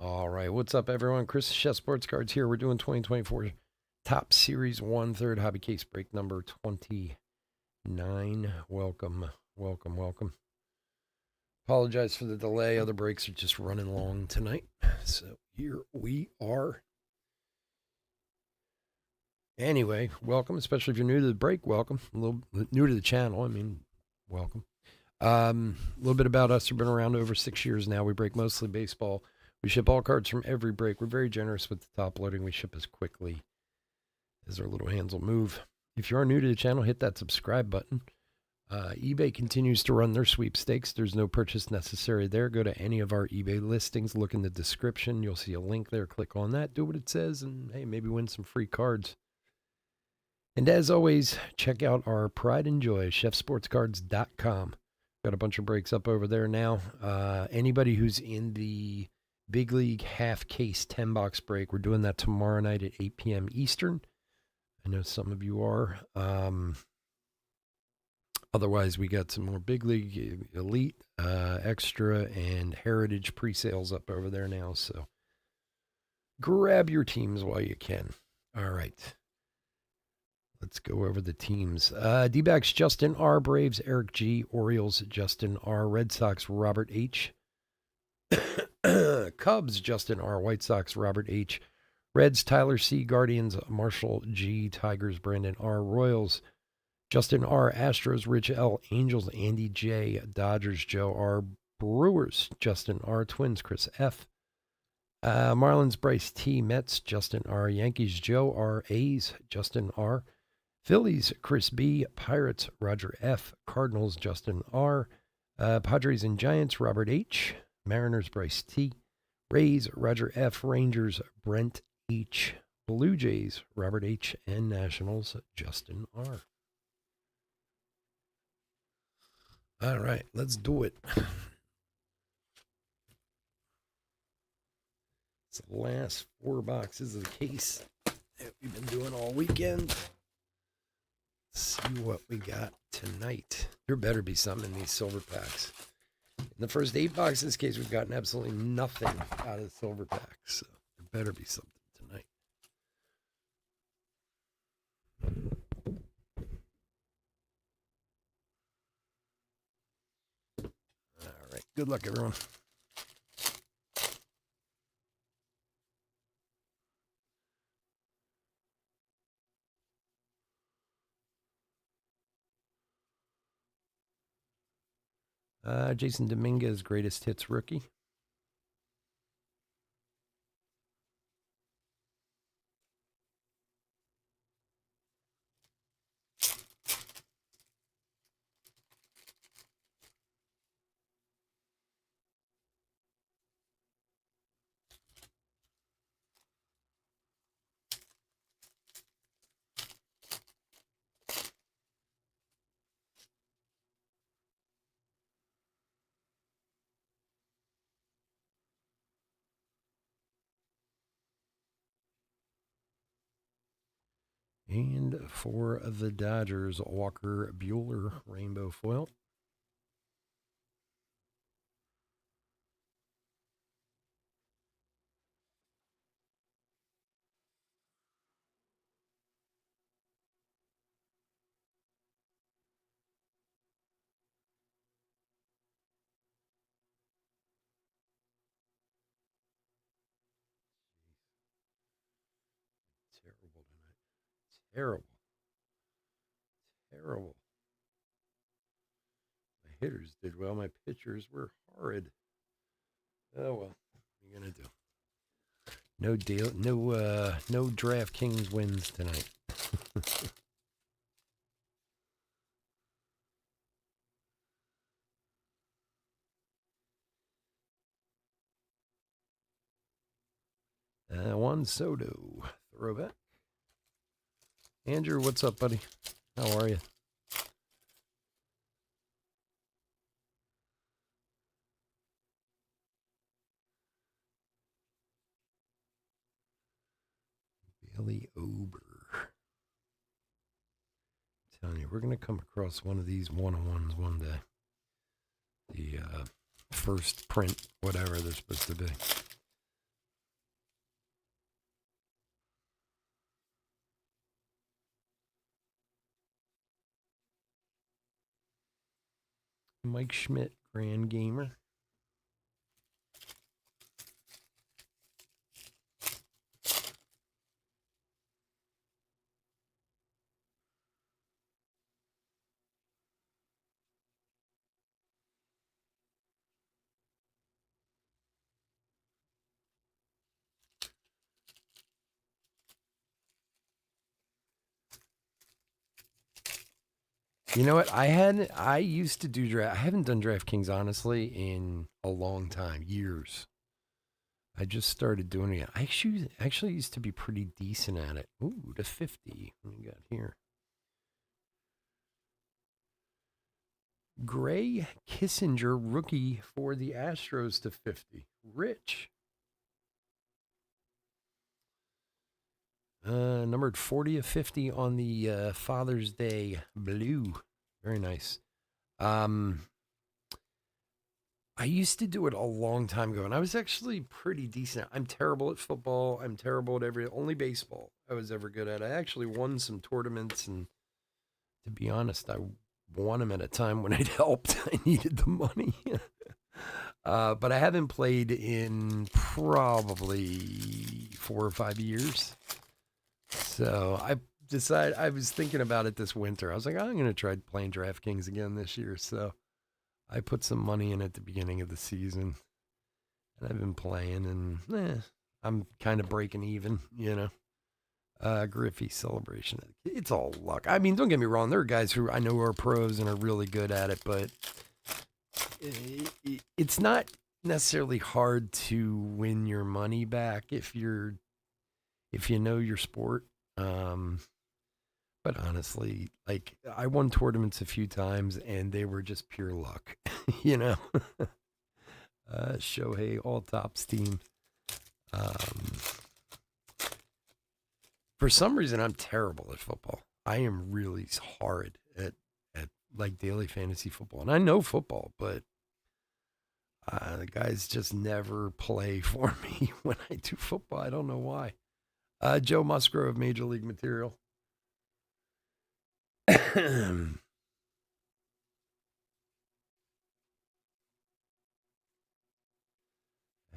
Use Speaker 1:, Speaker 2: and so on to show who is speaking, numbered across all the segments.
Speaker 1: All right, what's up, everyone? Chris Chef Sports Cards here. We're doing 2024 Top Series 1/3 hobby case break number 29. Welcome, welcome, welcome. Apologize for the delay. Other breaks are just running long tonight. So here we are. Anyway, welcome, especially if you're new to the break. Welcome. A little new to the channel. Welcome. A little bit about us. We've been around over 6 years now. We break mostly baseball. We ship all cards from every break. We're very generous with the top loading. We ship as quickly as our little hands will move. If you are new to the channel, hit that subscribe button. eBay continues to run their sweepstakes. There's no purchase necessary there. Go to any of our eBay listings. Look in the description. You'll see a link there. Click on that. Do what it says, and hey, maybe win some free cards. And as always, check out our pride and joy, chefsportscards.com. Got a bunch of breaks up over there now. Anybody who's in the Big League half case 10 box break, we're doing that tomorrow night at 8 p.m. Eastern. I know some of you are. Otherwise, we got some more Big League, Elite, Extra, and Heritage pre-sales up over there now. So grab your teams while you can. All right. Let's go over the teams. D-backs, Justin R. Braves, Eric G. Orioles, Justin R. Red Sox, Robert H. Cubs, Justin R. White Sox, Robert H. Reds, Tyler C. Guardians, Marshall G. Tigers, Brandon R. Royals, Justin R. Astros, Rich L. Angels, Andy J. Dodgers, Joe R. Brewers, Justin R. Twins, Chris F. Marlins, Bryce T. Mets, Justin R. Yankees, Joe R. A's, Justin R. Phillies, Chris B. Pirates, Roger F. Cardinals, Justin R. Padres and Giants, Robert H. Mariners, Bryce T. Rays, Roger F. Rangers, Brent H. Blue Jays, Robert H. And Nationals, Justin R. All right, let's do it. It's the last 4 boxes of the case that we've been doing all weekend. See what we got tonight. There better be something in these silver packs. In the first 8 boxes of this case, we've gotten absolutely nothing out of the silver packs. So there better be something tonight. All right. Good luck, everyone. Jason Dominguez, greatest hits rookie. And for the Dodgers, Walker Buehler, rainbow foil. Terrible tonight. Terrible. Terrible. My hitters did well. My pitchers were horrid. Oh well, what are you gonna do? No deal. No DraftKings wins tonight. Juan Soto, throwback. Andrew, what's up, buddy? How are you? Billy Ober. I'm telling you, we're going to come across one of these one-on-ones one day. The first print, whatever they're supposed to be. Mike Schmidt, Grand Gamer. You know what? I used to do draft. I haven't done DraftKings honestly in a long time, years. I just started doing it. I actually used to be pretty decent at it. Ooh, to 50. What we got here? Gray Kissinger, rookie for the Astros to 50. Rich. Numbered 40 of 50 on the Father's Day blue. Very nice. I used to do it a long time ago, and I was actually pretty decent. I'm terrible at football. I'm terrible at only baseball I was ever good at. I actually won some tournaments, and to be honest, I won them at a time when it helped. I needed the money. But I haven't played in probably 4 or 5 years. So I was thinking about it this winter. I was like, I'm going to try playing DraftKings again this year. So I put some money in at the beginning of the season, and I've been playing, and I'm kind of breaking even, Griffey celebration. It's all luck. I mean, don't get me wrong. There are guys who I know are pros and are really good at it, but it's not necessarily hard to win your money back if you know your sport. But honestly, like I won tournaments a few times and they were just pure luck, Shohei all tops team. For some reason, I'm terrible at football. I am really horrid at like daily fantasy football, and I know football, but the guys just never play for me when I do football. I don't know why. Joe Musgrove, Major League Material. I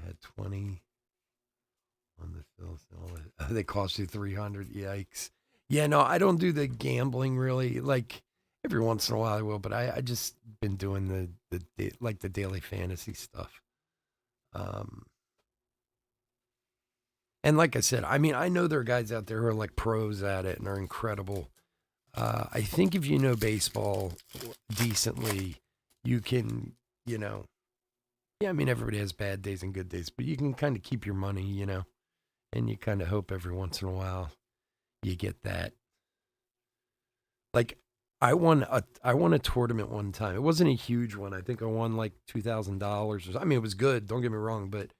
Speaker 1: had 20 on the Phils. They cost you 300. Yikes. Yeah, no, I don't do the gambling really. Like every once in a while I will, but I just been doing the daily fantasy stuff. And like I said, I mean, I know there are guys out there who are like pros at it and are incredible. I think if you know baseball decently, you can, yeah, I mean, everybody has bad days and good days, but you can kind of keep your money, and you kind of hope every once in a while you get that. Like, I won a tournament one time. It wasn't a huge one. I think I won like $2,000. I mean, it was good. Don't get me wrong, but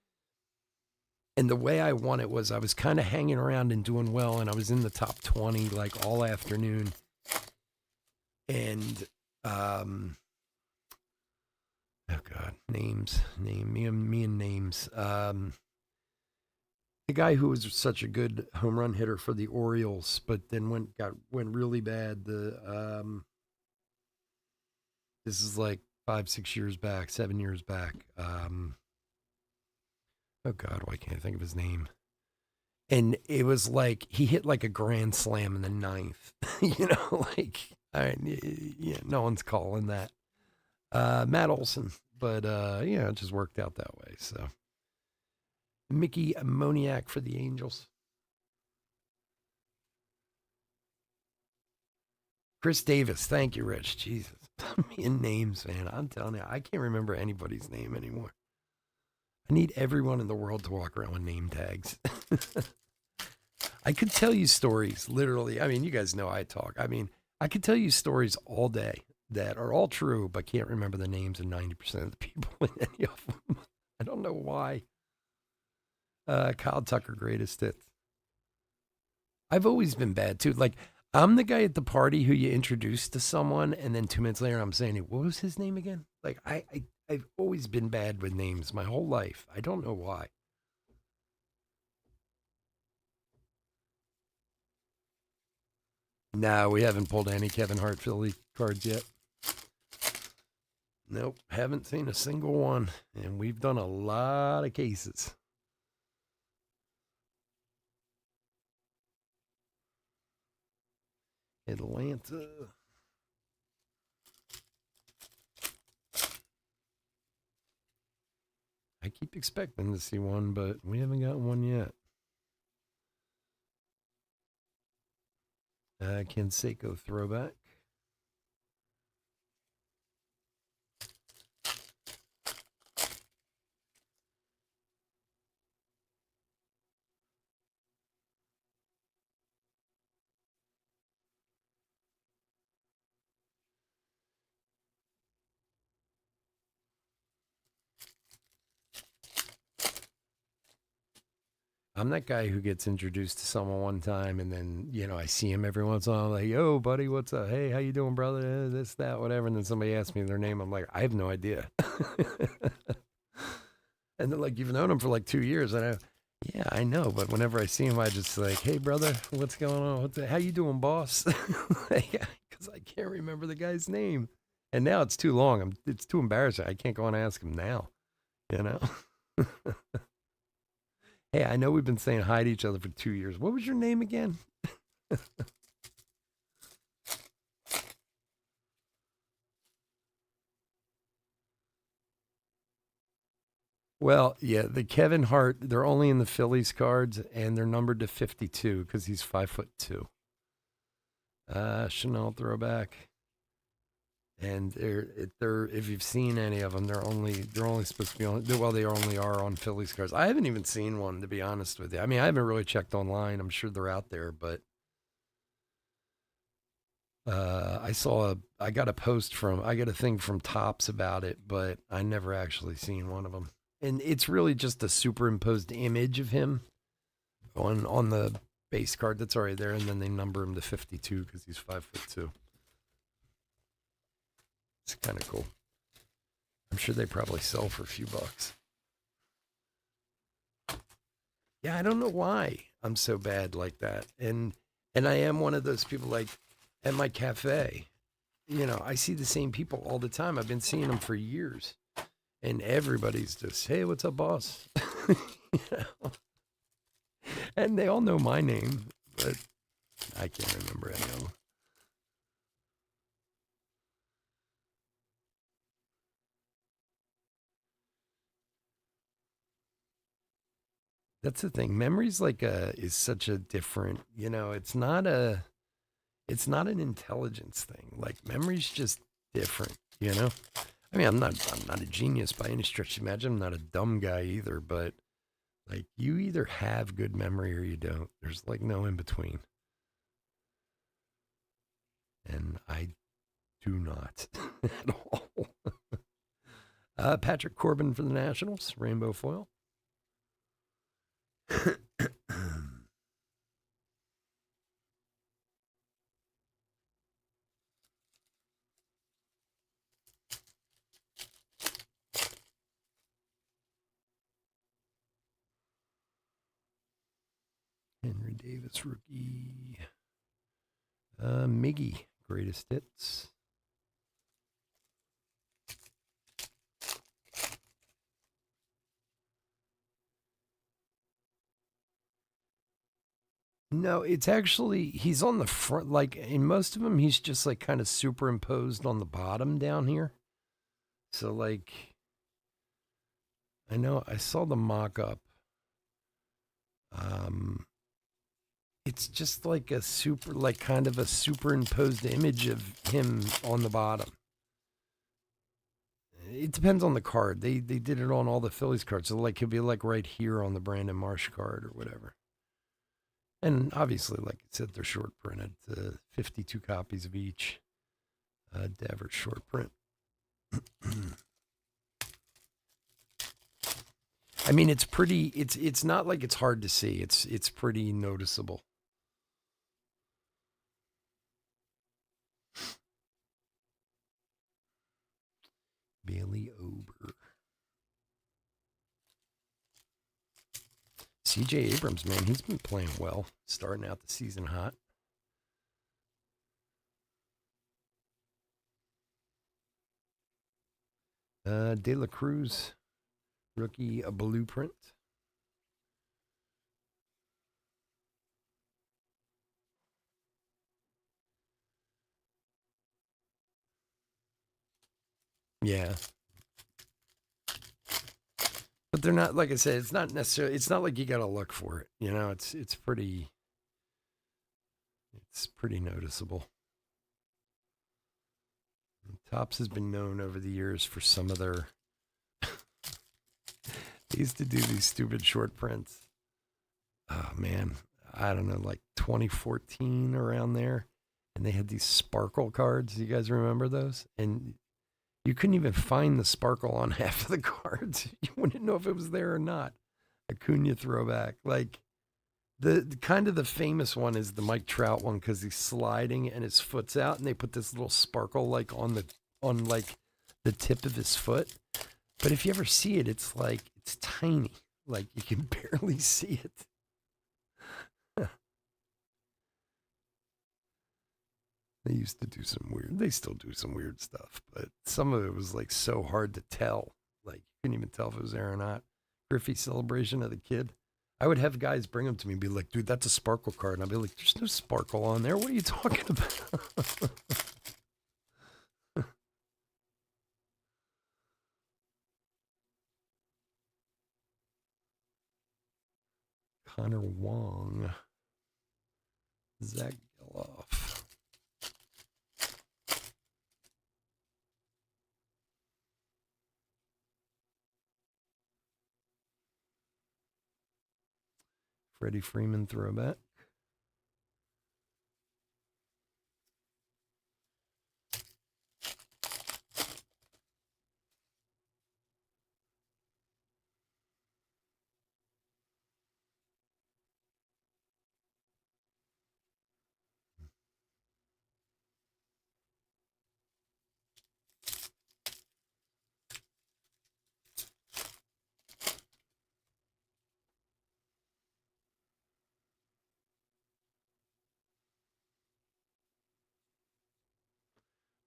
Speaker 1: and the way I won it was I was kind of hanging around and doing well, and I was in the top 20 like all afternoon. And oh god, me and names. The guy who was such a good home run hitter for the Orioles, but then went really bad. This is like 5-6 years back, 7 years back. Oh God, why can't I think of his name? And it was like he hit like a grand slam in the ninth. Like yeah, no one's calling that. Matt Olson, but it just worked out that way. So Mickey Moniak for the Angels. Chris Davis, thank you, Rich. Jesus, me and names, man. I'm telling you, I can't remember anybody's name anymore. I need everyone in the world to walk around with name tags. I could tell you stories, literally. I mean, you guys know I talk. I mean, I could tell you stories all day that are all true, but can't remember the names of 90% of the people in any of them. I don't know why. Kyle Tucker, greatest hits. I've always been bad too. Like, I'm the guy at the party who you introduce to someone, and then 2 minutes later, I'm saying, what was his name again? Like, I've always been bad with names my whole life. I don't know why. No, we haven't pulled any Kevin Hart Philly cards yet. Nope, haven't seen a single one, and we've done a lot of cases. Atlanta. I keep expecting to see one, but we haven't got one yet. Canseco throwback. I'm that guy who gets introduced to someone one time, and then I see him every once in a while. I'm like, "Yo, buddy, what's up? Hey, how you doing, brother? This, that, whatever." And then somebody asks me their name. I'm like, I have no idea. And they're like, "You've known him for like 2 years." And yeah, I know. But whenever I see him, I just like, "Hey, brother, what's going on? How you doing, boss?" Because I can't remember the guy's name. And now it's too long. It's too embarrassing. I can't go and ask him now. You know. Hey, I know we've been saying hi to each other for 2 years. What was your name again? Well, yeah, the Kevin Hart, they're only in the Phillies cards and they're numbered to 52 because he's 5'2". Chanel throwback. And they're if you've seen any of them, they're only supposed to be on, well, they only are on Phillies cards. I haven't even seen one, to be honest with you. I mean, I haven't really checked online. I'm sure they're out there, but I got a thing from Topps about it, but I never actually seen one of them. And it's really just a superimposed image of him on the base card that's already there, and then they number him to 52 because he's 5'2". It's kind of cool. I'm sure they probably sell for a few bucks. Yeah, I don't know why I'm so bad like that, and I am one of those people like at my cafe. I see the same people all the time. I've been seeing them for years, and everybody's just, "Hey, what's up, boss?" you know? And they all know my name, but I can't remember any of them. That's the thing. Memory's is such a different, it's not an intelligence thing. Like memory's just different, you know? I mean, I'm not a genius by any stretch of imagination. I'm not a dumb guy either, but like you either have good memory or you don't. There's like no in between. And I do not at all. Patrick Corbin for the Nationals, rainbow foil. Henry Davis rookie. Miggy, greatest hits. No, it's actually he's on the front. Like in most of them, he's just like kind of superimposed on the bottom down here. So like, I know I saw the mock-up. Um, it's just like like kind of a superimposed image of him on the bottom. It depends on the card. They did it on all the Phillies cards, so like he'll be like right here on the Brandon Marsh card or whatever. And obviously, like I said, they're short printed, 52 copies of each. Devers short print. I mean, it's pretty. It's not like it's hard to see. It's pretty noticeable. Bailey Ober. C.J. Abrams, man, he's been playing well, starting out the season hot. De La Cruz, rookie, a blueprint. Yeah. But they're not, like I said, it's not necessarily, it's not like you got to look for it. You know, it's pretty noticeable. Topps has been known over the years for some of their, they used to do these stupid short prints. Oh man, I don't know, like 2014 around there. And they had these sparkle cards. You guys remember those? And you couldn't even find the sparkle on half of the cards. You wouldn't know if it was there or not. Acuna throwback. Like the kind of the famous one is the Mike Trout one because he's sliding and his foot's out, and they put this little sparkle like on like the tip of his foot. But if you ever see it, it's like it's tiny. Like you can barely see it. They used to do some weird, they still do some weird stuff, but some of it was like so hard to tell. Like you couldn't even tell if it was there or not. Griffey celebration of the kid. I would have guys bring them to me and be like, dude, that's a sparkle card. And I'd be like, there's no sparkle on there. What are you talking about? Connor Wong. Zach Geloff. Freddie Freeman throwback.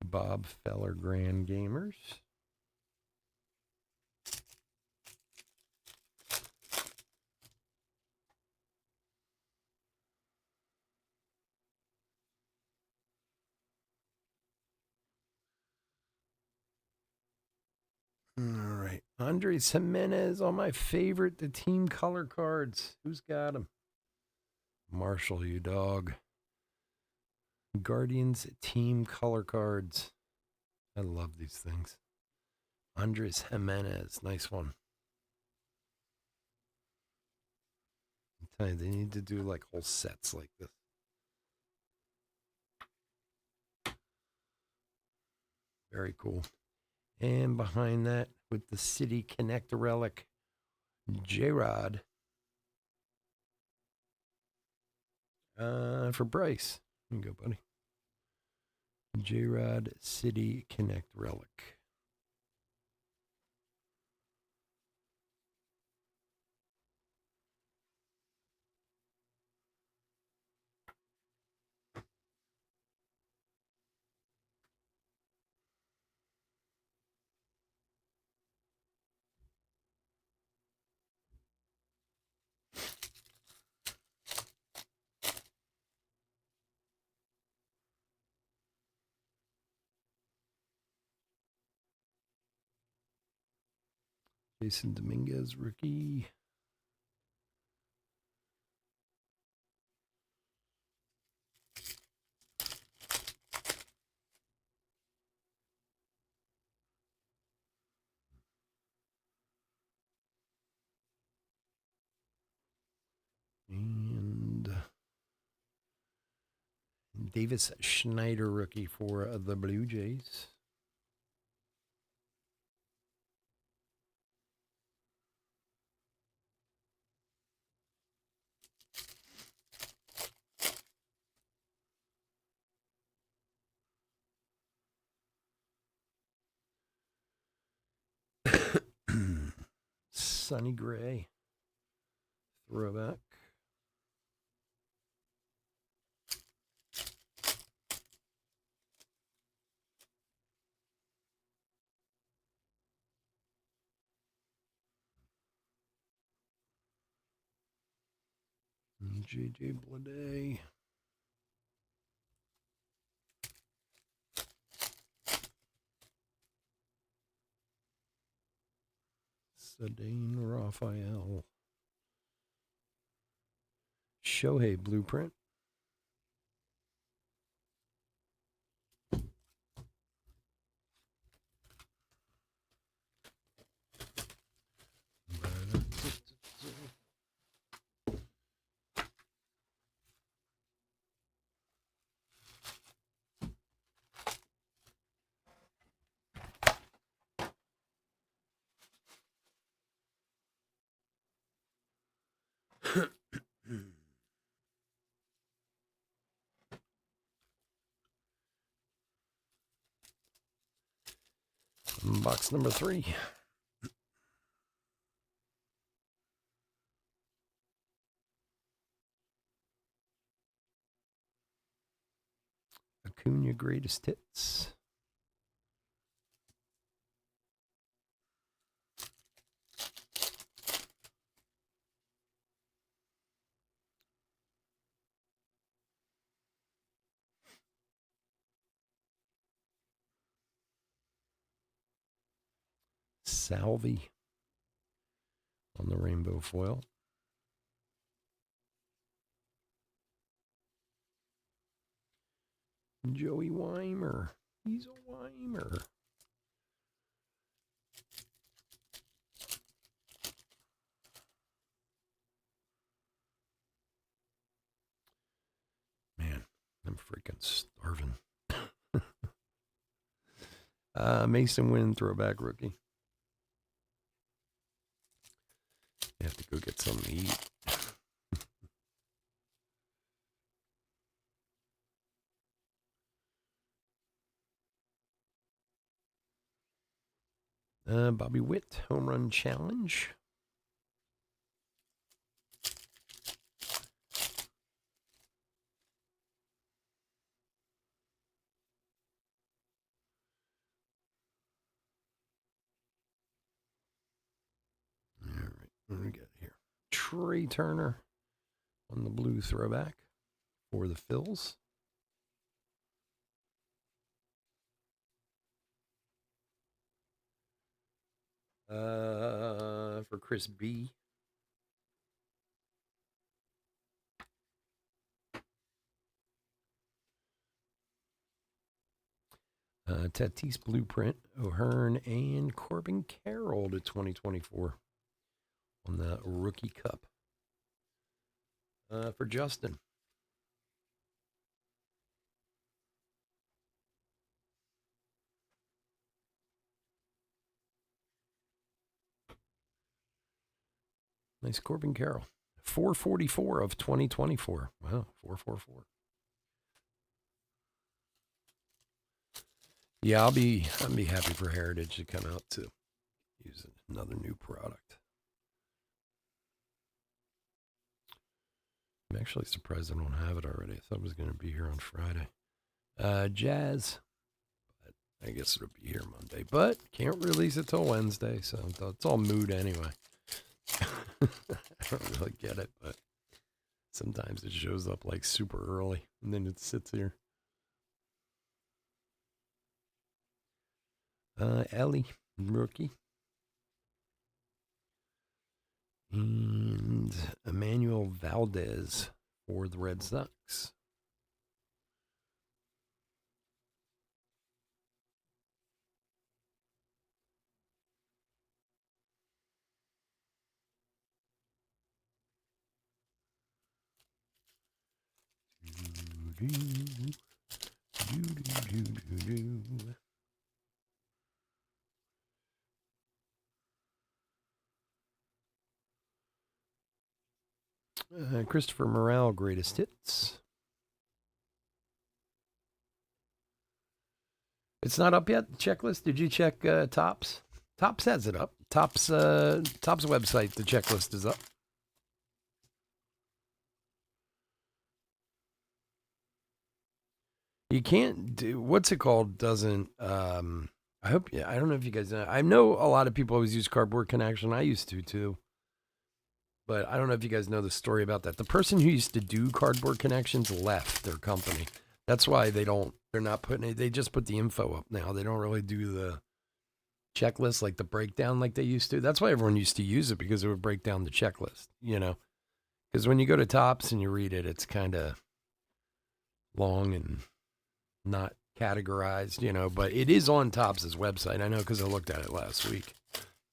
Speaker 1: Bob Feller Grand Gamers. All right. Andres Jimenez, all my favorite, the team color cards. Who's got them? Marshall, you dog. Guardians team color cards. I love these things. Andres Jimenez, nice one. I'm telling you, they need to do like whole sets like this. Very cool. And behind that, with the City Connect relic, J-Rod. For Bryce. Here you go, buddy. J-Rod City Connect relic. Jason Dominguez, rookie. And Davis Schneider, rookie for the Blue Jays. Sonny Gray, throwback. JJ Bleday. Ceddanne Raphael. Shohei Blueprint. Box number 3. Acuna Greatest Hits. Salvi on the rainbow foil. Joey Weimer. He's a Weimer. Man, I'm freaking starving. Mason Wynn, throwback rookie. You have to go get something to eat. Bobby Witt, home run challenge. All right, what do we got here? Trey Turner on the blue throwback for the Phils. For Chris B. Tatis Blueprint, O'Hearn, and Corbin Carroll to 2024 on the Rookie Cup. For Justin. Nice Corbin Carroll. 444 of 2024. Wow, 444. Yeah, I'll be happy for Heritage to come out to use another new product. I'm actually surprised I don't have it already. I thought it was going to be here on Friday. Jazz. But I guess it'll be here Monday. But can't release it till Wednesday, so it's all mood anyway. I don't really get it, but sometimes it shows up like super early and then it sits here. Ellie, rookie. And Emmanuel Valdez for the Red Sox. Christopher Morale, Greatest Hits. It's not up yet, the checklist. Did you check Topps? Topps has it up. Topps website, the checklist is up. You can't do, what's it called? Doesn't, I don't know if you guys know. I know a lot of people always use Cardboard Connection. I used to too. But I don't know if you guys know the story about that. The person who used to do Cardboard Connections left their company. That's why they're not putting it, they just put the info up now. They don't really do the checklist, like the breakdown like they used to. That's why everyone used to use it, because it would break down the checklist, Because when you go to Tops and you read it, it's kind of long and not categorized, but it is on Tops' website. I know because I looked at it last week.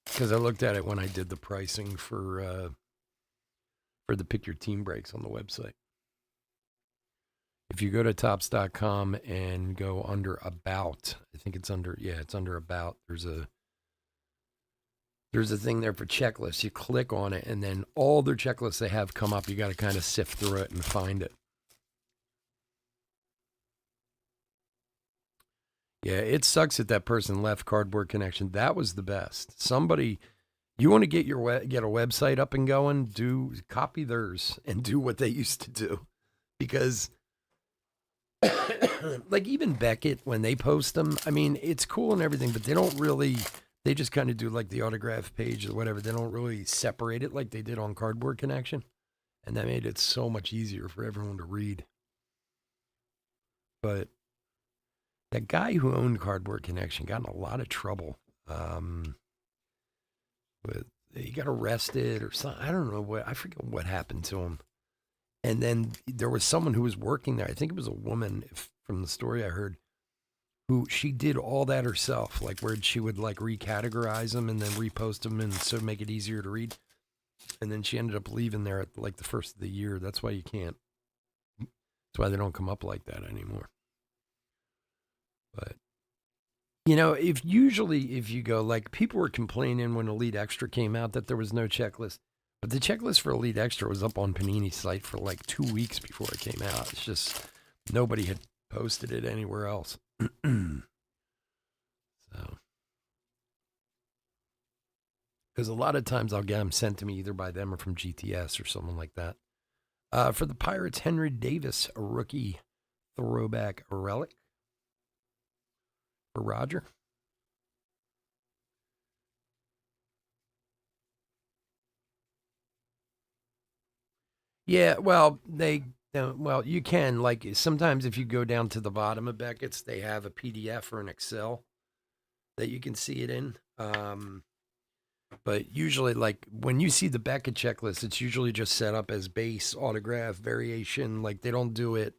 Speaker 1: Because I looked at it when I did the pricing for the Pick Your Team breaks on the website. If you go to Tops.com and go under About, I think it's under About. There's a thing there for checklists. You click on it, and then all their checklists they have come up. You got to kind of sift through it and find it. Yeah, it sucks that person left Cardboard Connection. That was the best. Somebody, you want to get get a website up and going, copy theirs and do what they used to do. Because like even Beckett, when they post them, I mean, it's cool and everything, but they just kind of do like the autograph page or whatever. They don't really separate it like they did on Cardboard Connection. And that made it so much easier for everyone to read. But that guy who owned Cardboard Connection got in a lot of trouble. He got arrested or something. I don't know I forget what happened to him. And then there was someone who was working there. I think it was a woman, from the story I heard, who she did all that herself, like where she would like recategorize them and then repost them and so make it easier to read. And then she ended up leaving there at like the first of the year. That's why you can't. That's why they don't come up like that anymore. But if you go, like, people were complaining when Elite Extra came out that there was no checklist. But the checklist for Elite Extra was up on Panini's site for like 2 weeks before it came out. It's just nobody had posted it anywhere else. So, because a lot of times I'll get them sent to me either by them or from GTS or someone like that. For the Pirates, Henry Davis, a rookie throwback relic for Roger. Yeah, well, you can, like, sometimes if you go down to the bottom of Beckett's, they have a PDF or an Excel that you can see it in. But usually, like, when you see the Beckett checklist, it's usually just set up as base, autograph, variation. Like, they don't do it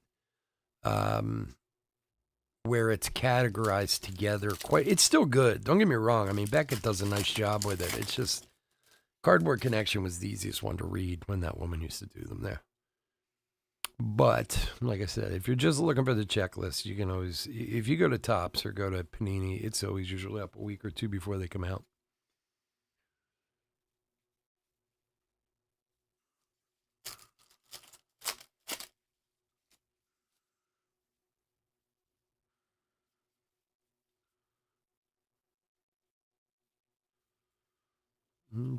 Speaker 1: where it's categorized together. It's still good. Don't get me wrong. I mean, Beckett does a nice job with it. It's just Cardboard Connection was the easiest one to read when that woman used to do them there. But like I said, if you're just looking for the checklist, you can always, if you go to Tops or go to Panini, it's always usually up a week or two before they come out.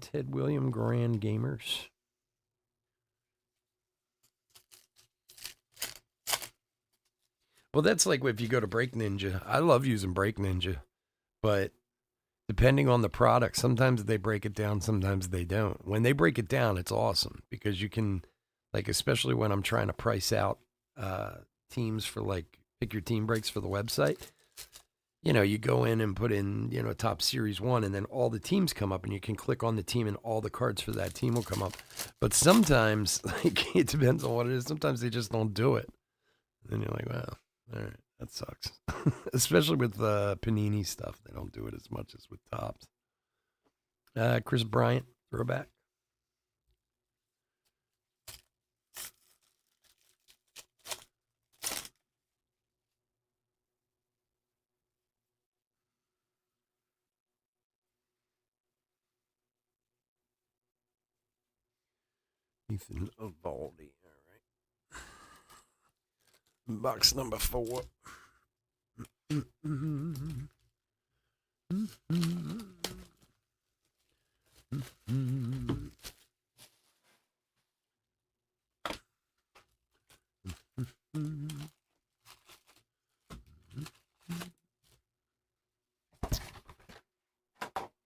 Speaker 1: Ted William Grand Gamers. Well, that's like if you go to Break Ninja. I love using Break Ninja, but depending on the product, sometimes they break it down, sometimes they don't. When they break it down, it's awesome because you can, like, especially when I'm trying to price out teams for like Pick Your Team breaks for the website. You go in and put in, top series 1, and then all the teams come up and you can click on the team and all the cards for that team will come up. But sometimes, like, it depends on what it is. Sometimes they just don't do it. And then you're like, wow, all right, that sucks. Especially with Panini stuff. They don't do it as much as with Tops. Chris Bryant, throwback. Ethan Eovaldi. All right. Box number 4.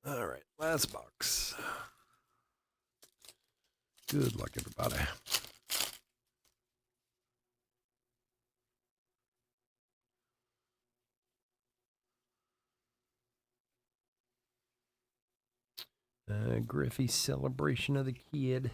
Speaker 1: All right, last box. Good luck, everybody. Griffey celebration of the kid.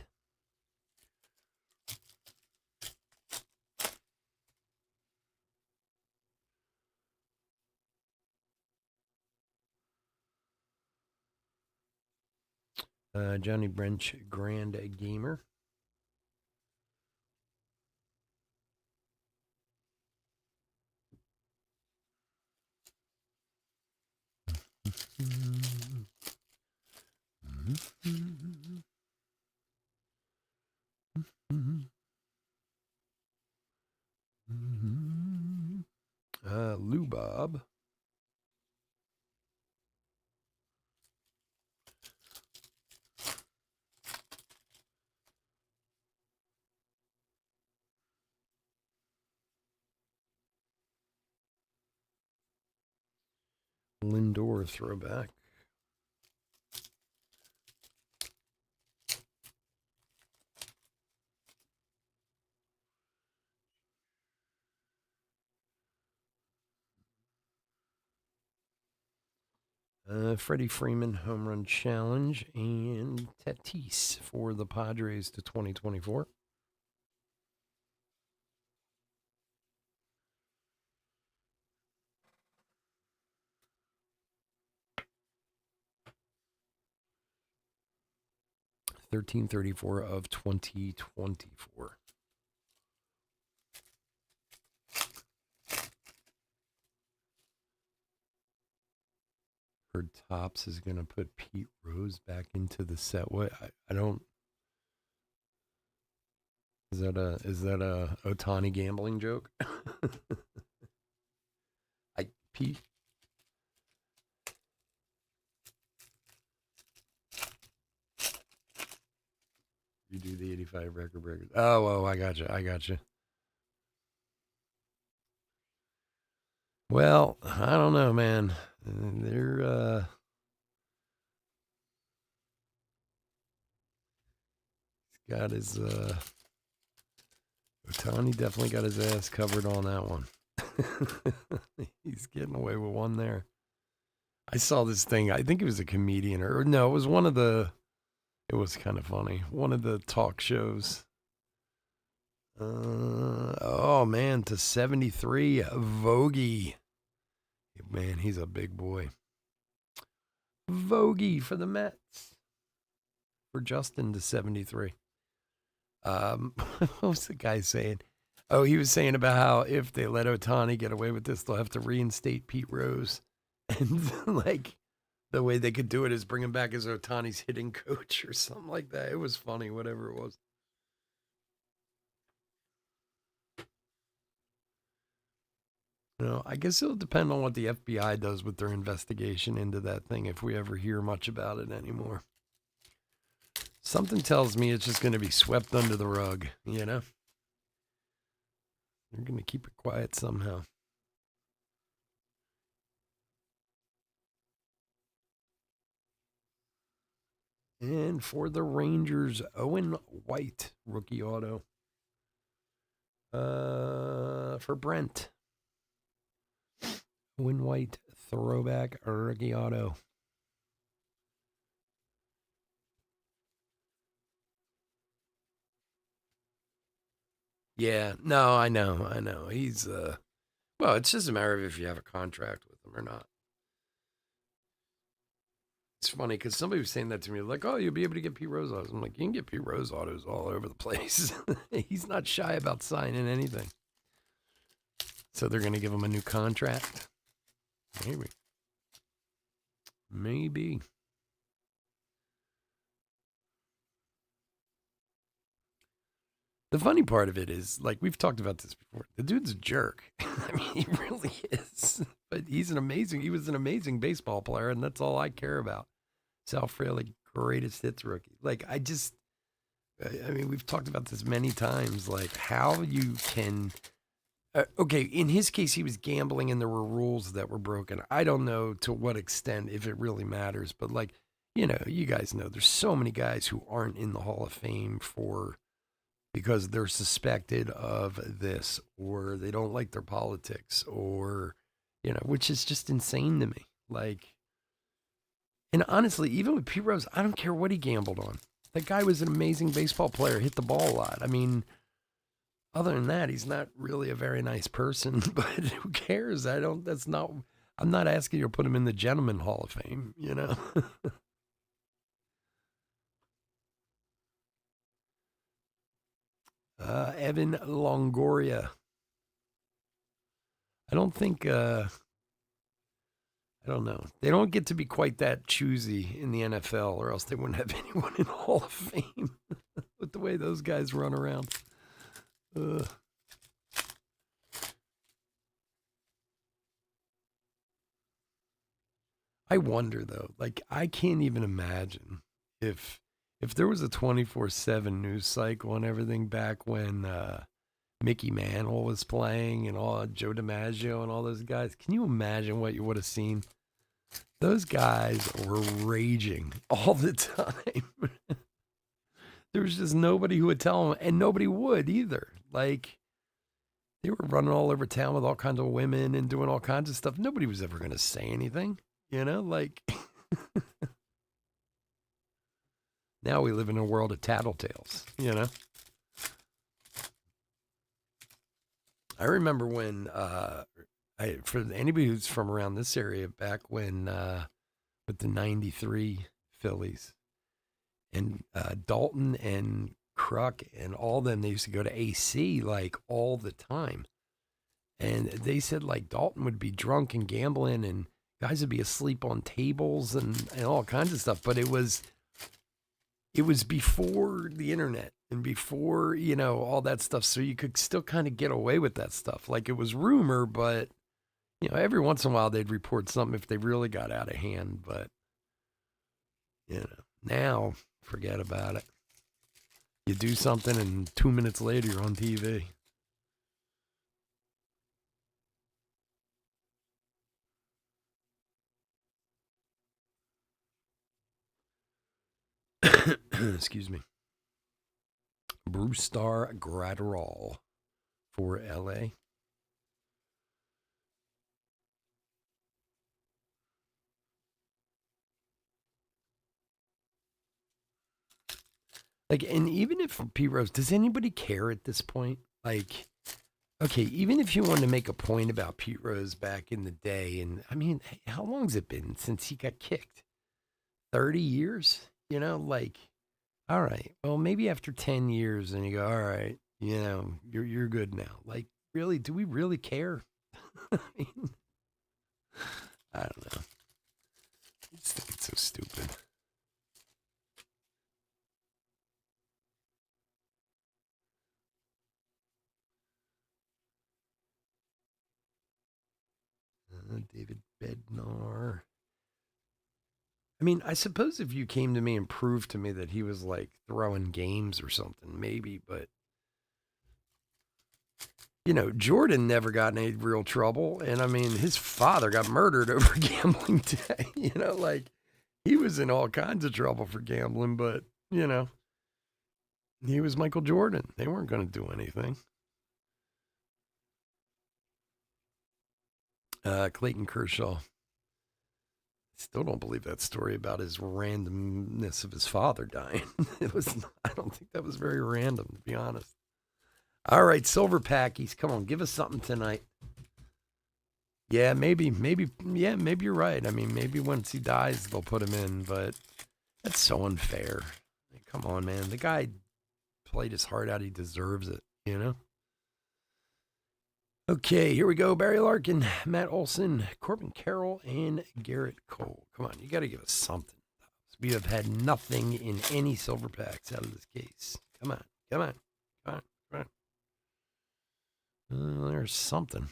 Speaker 1: Johnny Brench, Grand Gamer. Lou Bob. Lindor throwback. Freddie Freeman home run challenge and Tatis for the Padres to 2024. $13.34 of 2024. Heard Topps is going to put Pete Rose back into the set. What? I don't. Is that a Ohtani gambling joke? Pete. You do the 85 record breakers. Oh, I got you. Well, I don't know, man. They're he's got his Ohtani definitely got his ass covered on that one. He's getting away with one there. I saw this thing. I think it was a comedian or no, it was one of the. It was kind of funny. One of the talk shows. Oh man, to 73, Vogie. Man, he's a big boy. Vogie for the Mets. For Justin to 73. What was the guy saying? Oh, he was saying about how if they let Ohtani get away with this, they'll have to reinstate Pete Rose. And like the way they could do it is bring him back as Ohtani's hitting coach or something like that. It was funny, whatever it was. I guess it'll depend on what the FBI does with their investigation into that thing if we ever hear much about it anymore. Something tells me it's just going to be swept under the rug, you know? They're going to keep it quiet somehow. And for the Rangers, Owen White, rookie auto. For Brent. Owen White, throwback, rookie auto. Yeah, no, I know. He's, well, it's just a matter of if you have a contract with him or not. It's funny because somebody was saying that to me, like, oh, you'll be able to get Pete Rose autos. I'm like, you can get Pete Rose autos all over the place. He's not shy about signing anything. So they're going to give him a new contract? Maybe. The funny part of it is, like, we've talked about this before. The dude's a jerk. I mean, he really is. But he was an amazing baseball player, and that's all I care about. Sal Frelick, greatest hits rookie. Like, I mean, we've talked about this many times, like, how you can. Okay, in his case, he was gambling and there were rules that were broken. I don't know to what extent, if it really matters, but, like, you know, you guys know there's so many guys who aren't in the Hall of Fame because they're suspected of this or they don't like their politics or, you know, which is just insane to me. Like, and honestly, even with Pete Rose, I don't care what he gambled on. That guy was an amazing baseball player, hit the ball a lot. I mean, other than that, he's not really a very nice person, but who cares? I'm not asking you to put him in the Gentleman Hall of Fame, you know? Evan Longoria. I don't think, I don't know. They don't get to be quite that choosy in the NFL, or else they wouldn't have anyone in the Hall of Fame with the way those guys run around. Ugh. I wonder though, like I can't even imagine if there was a 24/7 news cycle and everything back when Mickey Mantle was playing and all Joe DiMaggio and all those guys. Can you imagine what you would have seen? Those guys were raging all the time. There was just nobody who would tell them, and nobody would either. Like they were running all over town with all kinds of women and doing all kinds of stuff. Nobody was ever going to say anything, you know. Like now we live in a world of tattletales, you know. I remember when for anybody who's from around this area, back when with the '93 Phillies and Dalton and Kruk and all them, they used to go to AC like all the time. And they said like Dalton would be drunk and gambling and guys would be asleep on tables and all kinds of stuff. But it was before the internet and before, you know, all that stuff. So you could still kind of get away with that stuff. Like it was rumor, but, you know, every once in a while they'd report something if they really got out of hand. But, you know, now forget about it. You do something and 2 minutes later you're on TV. Excuse me. Brustar Graterol for LA. Like, and even if Pete Rose, does anybody care at this point? Like, okay, even if you want to make a point about Pete Rose back in the day, and I mean, how long's it been since he got kicked? 30 years? You know, like, all right, well, maybe after 10 years, and you go, all right, you know, you're good now. Like, really, do we really care? I mean, I don't know. I just think it's so stupid. David Bednar. I mean, I suppose if you came to me and proved to me that he was like throwing games or something, maybe, but you know, Jordan never got in any real trouble. And I mean, his father got murdered over gambling today. You know, like he was in all kinds of trouble for gambling, but, you know, he was Michael Jordan. They weren't going to do anything. Clayton Kershaw. Still don't believe that story about his randomness of his father dying. It was, I don't think that was very random, to be honest. All right, Silver Packies, come on, give us something tonight. Yeah, yeah, maybe you're right. I mean, maybe once he dies, they'll put him in, but that's so unfair. Like, come on, man. The guy played his heart out. He deserves it, you know? Okay, here we go. Barry Larkin, Matt Olson, Corbin Carroll, and Garrett Cole. Come on, you got to give us something. We have had nothing in any silver packs out of this case. Come on, come on, come on, come on. There's something.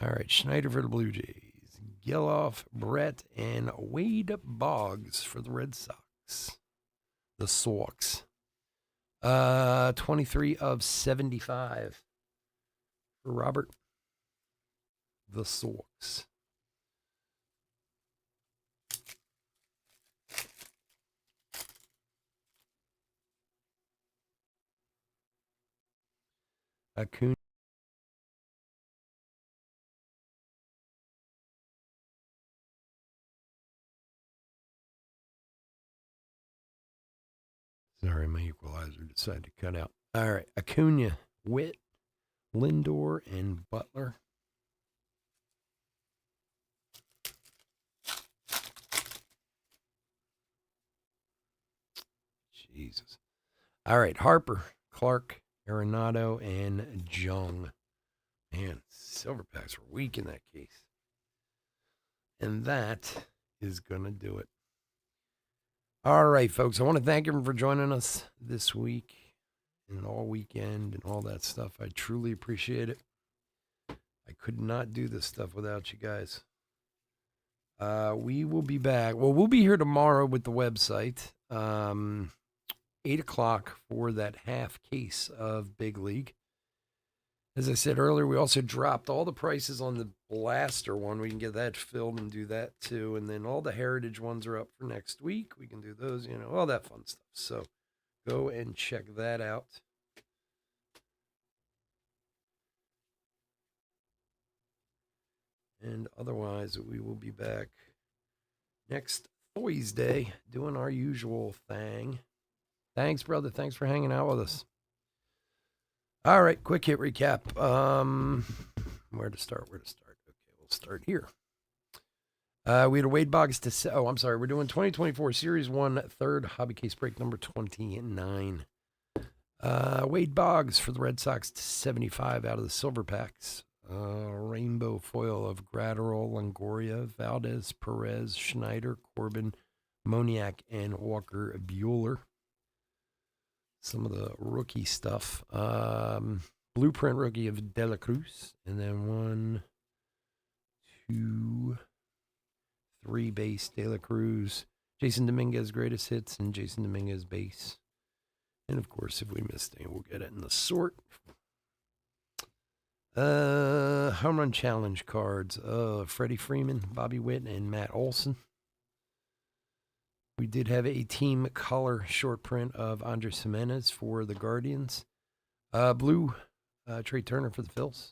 Speaker 1: All right, Schneider for the Blue Jays, Geloff, Brett, and Wade Boggs for the Red Sox. The Sox. 23 of 75 for Robert. The Sox. Acuna. Sorry, my equalizer decided to cut out. All right, Acuna, Witt, Lindor, and Butler. Jesus. All right, Harper, Clark, Arenado, and Jung. Man, Silverpacks were weak in that case. And that is going to do it. All right, folks. I want to thank everyone for joining us this week and all weekend and all that stuff. I truly appreciate it. I could not do this stuff without you guys. We will be back. Well, we'll be here tomorrow with the website. 8 o'clock for that half case of Big League. As I said earlier, we also dropped all the prices on the Blaster one. We can get that filled and do that too. And then all the Heritage ones are up for next week. We can do those, all that fun stuff. So go and check that out. And otherwise, we will be back next Thursday doing our usual thing. Thanks, brother. Thanks for hanging out with us. All right, quick hit recap. Where to start? Okay, we'll start here. We had a Wade Boggs to... Oh, I'm sorry. We're doing 2024 Series 1, third hobby case break number 29. Wade Boggs for the Red Sox to 75 out of the Silver Packs. Rainbow foil of Gratterall, Longoria, Valdez, Perez, Schneider, Corbin, Moniak, and Walker Buehler. Some of the rookie stuff. Blueprint rookie of De La Cruz. And then 1, 2, 3 base De La Cruz. Jason Dominguez greatest hits and Jason Dominguez base. And of course, if we missed any, we'll get it in the sort. Home run challenge cards. Freddie Freeman, Bobby Witt, and Matt Olson. We did have a team color short print of Andres Jimenez for the Guardians. Blue, Trey Turner for the Phils.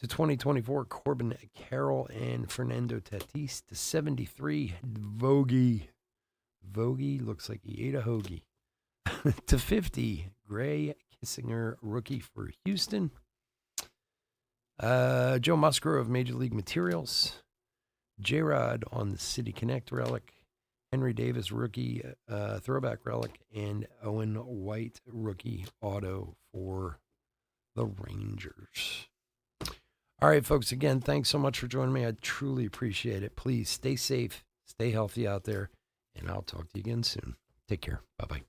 Speaker 1: To 2024, Corbin Carroll and Fernando Tatis. To 73, Vogie. Vogie looks like he ate a hoagie. To 50, Gray Kissinger, rookie for Houston. Joe Musgrove of Major League Materials. J-Rod on the City Connect relic. Henry Davis, rookie throwback relic, and Owen White, rookie auto for the Rangers. All right, folks, again, thanks so much for joining me. I truly appreciate it. Please stay safe, stay healthy out there, and I'll talk to you again soon. Take care. Bye-bye.